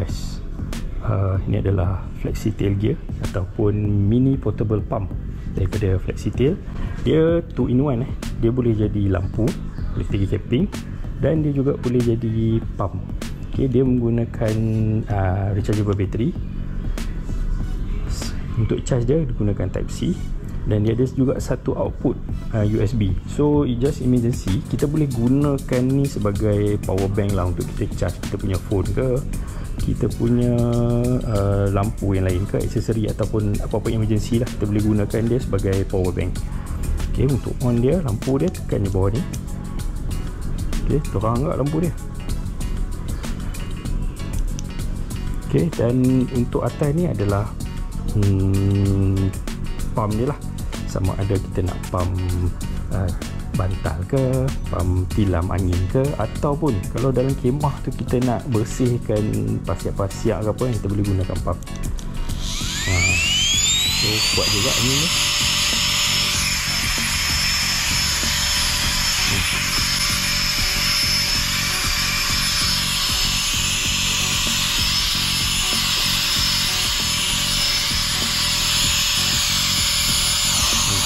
guys. Ini adalah flexi tail gear ataupun mini portable pump daripada flexi tail. Dia 2 in 1 Dia boleh jadi lampu, boleh pergi camping, dan dia juga boleh jadi pump. Okay, dia menggunakan rechargeable battery. Untuk charge dia gunakan type C, dan dia ada juga satu output USB. So just emergency kita boleh gunakan ni sebagai power bank lah untuk kita charge kita punya phone ke, kita punya lampu yang lain ke, aksesori ataupun apa-apa emergency lah, kita boleh gunakan dia sebagai power bank. Ok, untuk on dia, lampu dia tekan di bawah ni. Ok, terang tak lampu dia. Ok, dan untuk atas ni adalah pump dia lah. Sama ada kita nak pump bantal ke, pump tilam angin ke, ataupun kalau dalam kemah tu kita nak bersihkan pasiak-pasiak ke apa, kita boleh gunakan pump. So kuat juga ni ni.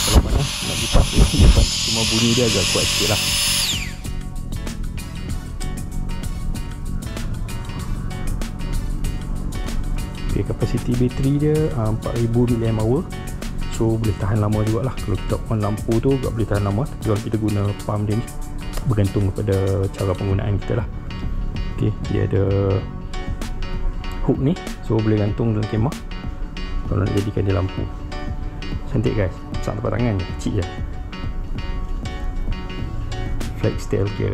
Kalau mana nak dipakai cuma bunyi dia agak kuat sikit lah. Okay, kapasiti bateri dia 4000 mAh. So boleh tahan lama juga lah. Kalau kita on lampu tu tak boleh tahan lama. Tapi kalau kita guna pump dia ni, bergantung kepada cara penggunaan kita lah. Okay, dia ada hook ni, so boleh gantung dalam kemah kalau nak jadikan dia lampu. Cantik guys, besar tempat tangan je, kecil je. Flex tail gear.